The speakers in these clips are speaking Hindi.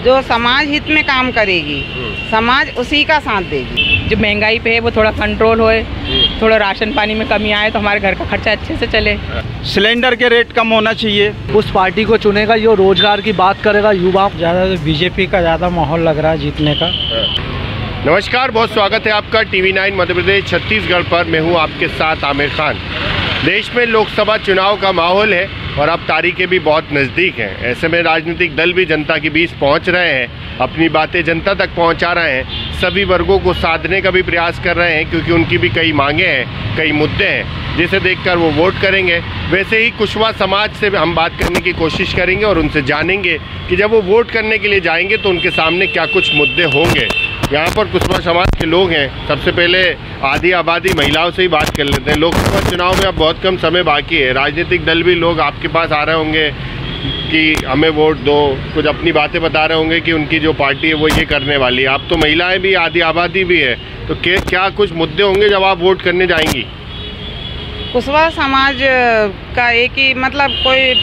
जो समाज हित में काम करेगी, समाज उसी का साथ देगी। जो महंगाई पे है वो थोड़ा कंट्रोल होए, थोड़ा राशन पानी में कमी आए तो हमारे घर का खर्चा अच्छे से चले। सिलेंडर के रेट कम होना चाहिए। उस पार्टी को चुनेगा जो रोजगार की बात करेगा। युवा ज़्यादा बीजेपी का ज़्यादा माहौल लग रहा है जीतने का। नमस्कार, बहुत स्वागत है आपका TV9 मध्य प्रदेश छत्तीसगढ़ पर। मैं हूं आपके साथ आमिर खान। देश में लोकसभा चुनाव का माहौल है और अब तारीखें भी बहुत नज़दीक हैं। ऐसे में राजनीतिक दल भी जनता के बीच पहुंच रहे हैं, अपनी बातें जनता तक पहुंचा रहे हैं, सभी वर्गों को साधने का भी प्रयास कर रहे हैं, क्योंकि उनकी भी कई मांगे हैं, कई मुद्दे हैं जिसे देखकर वो वोट करेंगे। वैसे ही कुशवाहा समाज से हम बात करने की कोशिश करेंगे और उनसे जानेंगे कि जब वो वोट करने के लिए जाएंगे तो उनके सामने क्या कुछ मुद्दे होंगे। यहाँ पर कुशवाहा समाज के लोग हैं। सबसे पहले आधी आबादी महिलाओं से ही बात कर लेते हैं। लोकसभा चुनाव में अब बहुत कम समय बाकी है। राजनीतिक दल भी लोग आपके पास आ रहे होंगे कि हमें वोट दो, कुछ अपनी बातें बता रहे होंगे कि उनकी जो पार्टी है वो ये करने वाली है। आप तो महिलाएं भी, आधी आबादी भी है, तो क्या कुछ मुद्दे होंगे जब आप वोट करने जाएंगी? कुशवाहा समाज का एक ही मतलब, कोई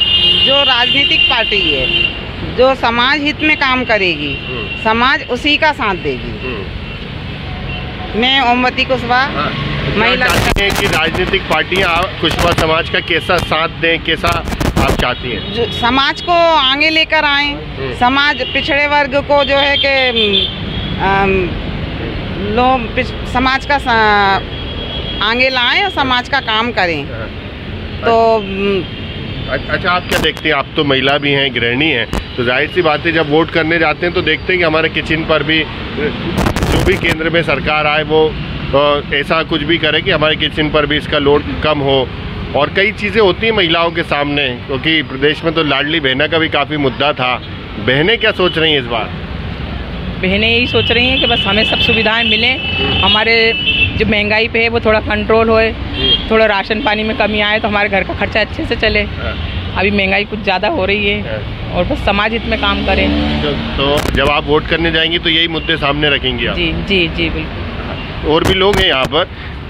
जो राजनीतिक पार्टी है जो समाज हित में काम करेगी, समाज उसी का साथ देगी। मैं ओमवती कुशवाहा महिला चाहती हैं कि राजनीतिक पार्टियां कुशवाहा समाज का कैसा साथ दें, कैसा आप चाहती हैं? जो समाज को आगे लेकर आए, समाज पिछड़े वर्ग को जो है कि लोग समाज का आगे लाएं और समाज का काम करें। तो अच्छा, आप क्या देखते हैं? आप तो महिला भी हैं, गृहिणी हैं, तो जाहिर सी बात है जब वोट करने जाते हैं तो देखते हैं कि हमारे किचन पर भी जो भी केंद्र में सरकार आए वो ऐसा कुछ भी करे कि हमारे किचन पर भी इसका लोड कम हो। और कई चीज़ें होती हैं महिलाओं के सामने, क्योंकि प्रदेश में तो लाडली बहना का भी काफ़ी मुद्दा था। बहनें क्या सोच रही हैं इस बार? बहनें यही सोच रही हैं कि बस हमें सब सुविधाएं मिलें, हमारे जो महंगाई पे है वो थोड़ा कंट्रोल होए, थोड़ा राशन पानी में कमी आए तो हमारे घर का खर्चा अच्छे से चले। अभी महंगाई कुछ ज़्यादा हो रही है और बस समाज हित में काम करें। तो जब आप वोट करने जाएंगी तो यही मुद्दे सामने रखेंगी आप? जी जी जी बिल्कुल। और भी लोग हैं यहाँ पर,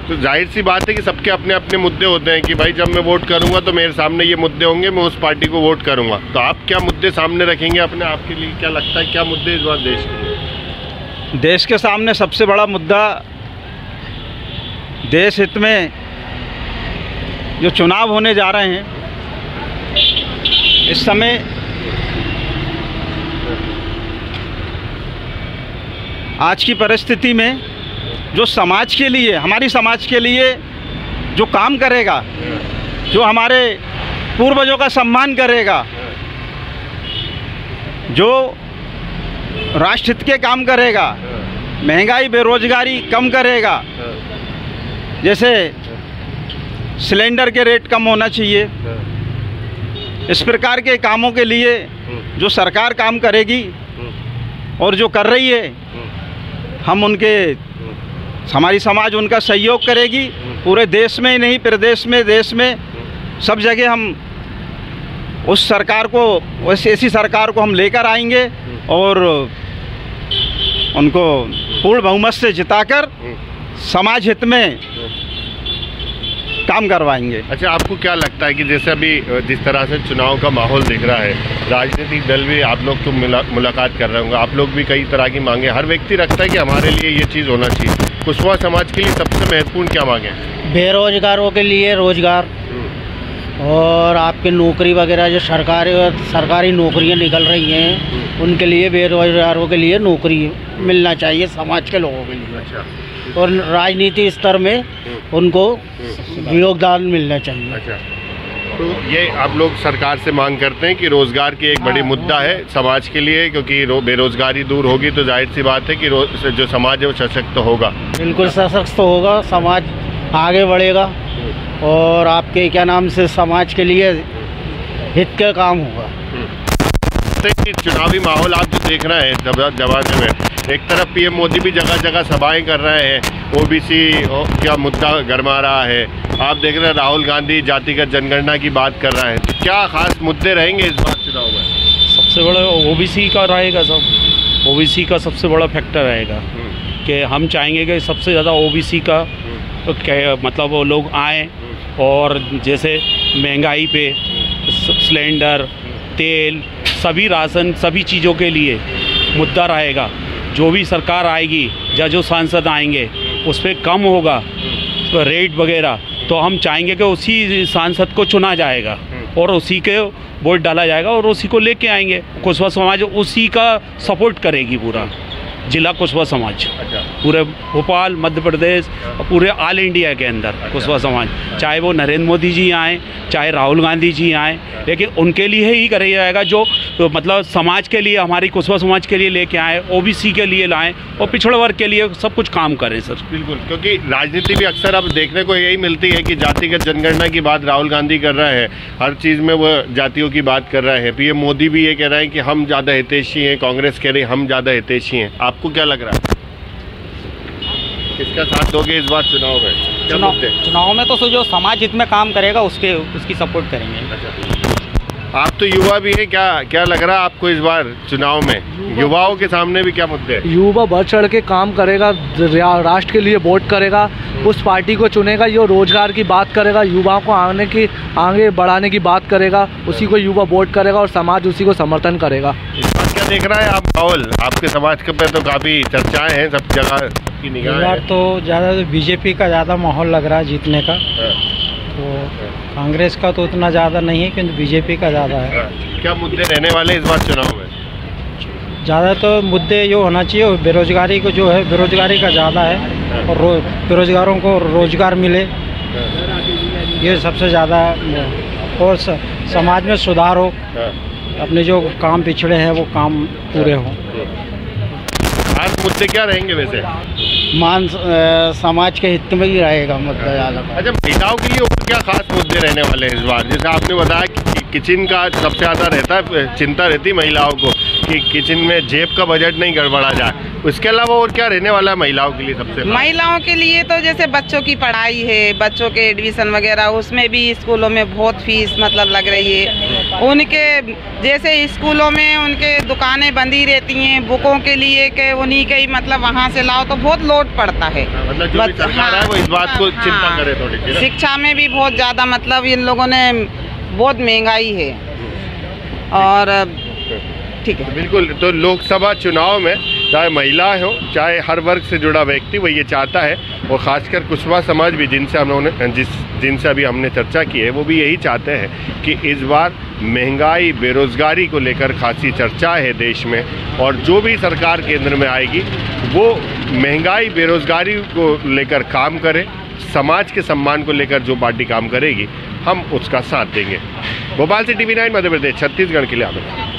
तो जाहिर सी बात है कि सबके अपने अपने मुद्दे होते हैं कि भाई जब मैं वोट करूंगा तो मेरे सामने ये मुद्दे होंगे, मैं उस पार्टी को वोट करूंगा। तो आप क्या मुद्दे सामने रखेंगे अपने? आपके लिए क्या लगता है, क्या मुद्दे इस बार देश के लिए? देश के सामने सबसे बड़ा मुद्दा, देश हित में जो चुनाव होने जा रहे हैं इस समय, आज की परिस्थिति में जो समाज के लिए, हमारी समाज के लिए जो काम करेगा, जो हमारे पूर्वजों का सम्मान करेगा, जो राष्ट्र हित के काम करेगा, महंगाई बेरोजगारी कम करेगा, जैसे सिलेंडर के रेट कम होना चाहिए, इस प्रकार के कामों के लिए जो सरकार काम करेगी और जो कर रही है, हम हमारी समाज उनका सहयोग करेगी। पूरे देश में ही नहीं, प्रदेश में, देश में, सब जगह हम उस सरकार को, ऐसी सरकार को हम लेकर आएंगे और उनको पूर्ण बहुमत से जिताकर समाज हित में काम करवाएंगे। अच्छा, आपको क्या लगता है कि जैसे अभी जिस तरह से चुनाव का माहौल दिख रहा है, राजनीतिक दल भी आप लोग तो मुलाकात कर रहे होंगे, आप लोग भी कई तरह की मांगे, हर व्यक्ति रखता है कि हमारे लिए ये चीज़ होना चाहिए। कुशवाहा समाज के लिए सबसे महत्वपूर्ण क्या मांगे? बेरोजगारों के लिए रोजगार और आपके नौकरी वगैरह, जो सरकारी नौकरियां निकल रही हैं उनके लिए, बेरोजगारों के लिए नौकरी मिलना चाहिए समाज के लोगों के लिए। अच्छा। और राजनीति स्तर में उनको योगदान मिलना चाहिए। अच्छा, तो ये आप लोग सरकार से मांग करते हैं कि रोजगार की एक बड़ी मुद्दा है समाज के लिए, क्योंकि बेरोजगारी दूर होगी तो जाहिर सी बात है कि जो समाज है वो सशक्त होगा। बिल्कुल सशक्त होगा, समाज आगे बढ़ेगा और आपके क्या नाम से समाज के लिए हित का काम होगा। चुनावी माहौल आप जो देख रहे हैं जमाने में, एक तरफ पीएम मोदी भी जगह जगह सभाएं कर रहे हैं, ओबीसी क्या मुद्दा गरमा रहा है, आप देख रहे हैं राहुल गांधी जातिगत जनगणना की बात कर रहे हैं। तो क्या खास मुद्दे रहेंगे इस बार चुनाव में? सबसे बड़ा ओबीसी का रहेगा, सब ओबीसी का सबसे बड़ा फैक्टर रहेगा कि हम चाहेंगे कि सबसे ज़्यादा ओबीसी का मतलब वो लोग आएँ और जैसे महंगाई पे सिलेंडर, तेल, सभी राशन, सभी चीज़ों के लिए मुद्दा रहेगा, जो भी सरकार आएगी या जो सांसद आएंगे उस पर कम होगा तो रेट वगैरह, तो हम चाहेंगे कि उसी सांसद को चुना जाएगा और उसी के वोट डाला जाएगा और उसी को लेके आएंगे। कुशवाहा समाज उसी का सपोर्ट करेगी, पूरा जिला कुशवाहा समाज पूरे भोपाल मध्य प्रदेश पूरे ऑल इंडिया के अंदर कुशवाहा समाज, चाहे वो नरेंद्र मोदी जी आएँ चाहे राहुल गांधी जी आएँ, लेकिन उनके लिए ही करे जाएगा जो तो मतलब समाज के लिए, हमारी कुशवाहा समाज के लिए लेके आए, ओबीसी के लिए लाएं और पिछड़े वर्ग के लिए सब कुछ काम करें सर। बिल्कुल, क्योंकि राजनीति भी अक्सर अब देखने को यही मिलती है कि जातिगत जनगणना की बात राहुल गांधी कर रहे हैं, हर चीज़ में वो जातियों की बात कर रहे हैं। पीएम मोदी भी ये कह रहे हैं कि हम ज़्यादा हितैषी हैं, कांग्रेस कह रही है हम ज़्यादा हितैषी हैं। आपको क्या लग रहा है, किसका साथ दोगे इस बार चुनाव में? चुनाव में तो जो समाज हित में काम करेगा उसकी सपोर्ट करेंगे। आप तो युवा भी है, क्या लग रहा है आपको इस बार चुनाव में? युवाओं के सामने भी क्या मुद्दे हैं? युवा बढ़ चढ़ के काम करेगा, राष्ट्र के लिए वोट करेगा, उस पार्टी को चुनेगा जो रोजगार की बात करेगा, युवाओं को आगे बढ़ाने की बात करेगा, उसी को युवा वोट करेगा और समाज उसी को समर्थन करेगा। इस बार क्या देख रहा है आप माहौल? आपके समाज के पे तो काफ़ी चर्चाएं हैं, सब जगह की निगाह है। तो ज़्यादा बीजेपी का ज़्यादा माहौल लग रहा है जीतने का, तो कांग्रेस का तो उतना ज़्यादा नहीं है किंतु बीजेपी का ज़्यादा है। क्या मुद्दे रहने वाले इस बार चुनाव में? ज़्यादा तो मुद्दे जो होना चाहिए बेरोजगारी को, जो है बेरोजगारी का ज़्यादा है और बेरोजगारों को रोजगार मिले, ये सबसे ज़्यादा, और समाज में सुधार हो, अपने जो काम पिछड़े हैं वो काम पूरे हों। खास मुद्दे क्या रहेंगे वैसे? समाज के हित में ही रहेगा मुद्दा ज़्यादा। अच्छा, महिलाओं के लिए और क्या खास मुद्दे रहने वाले हैं इस बार? जैसे आपने बताया कि किचन का सबसे ज़्यादा रहता है, चिंता रहती है महिलाओं को कि किचन में जेब का बजट नहीं गड़बड़ा जाए। उसके अलावा और क्या रहने वाला है महिलाओं के लिए सबसे? महिलाओं के लिए तो जैसे बच्चों की पढ़ाई है, बच्चों के एडमिशन वगैरह, उसमें भी स्कूलों में बहुत फीस मतलब लग रही है। उनके जैसे स्कूलों में उनके दुकानें बंदी रहती हैं बुकों के लिए कि उन्हीं के ही मतलब वहाँ से लाओ, तो बहुत लोड पड़ता है। मतलब जो भी सरकार है वो इस बात को चिंता करे थोड़ी। शिक्षा में भी बहुत ज़्यादा मतलब इन लोगों ने बहुत महंगाई है और ठीक है। बिल्कुल, तो लोकसभा चुनाव में चाहे महिला हो चाहे हर वर्ग से जुड़ा व्यक्ति वो ये चाहता है, और ख़ासकर कुशवाहा समाज भी जिनसे अभी हमने चर्चा की है, वो भी यही चाहते हैं कि इस बार महंगाई बेरोज़गारी को लेकर खासी चर्चा है देश में, और जो भी सरकार केंद्र में आएगी वो महंगाई बेरोज़गारी को लेकर काम करे, समाज के सम्मान को लेकर जो पार्टी काम करेगी हम उसका साथ देंगे। भोपाल से TV9 मध्य प्रदेश छत्तीसगढ़ के लिए आमिर खान।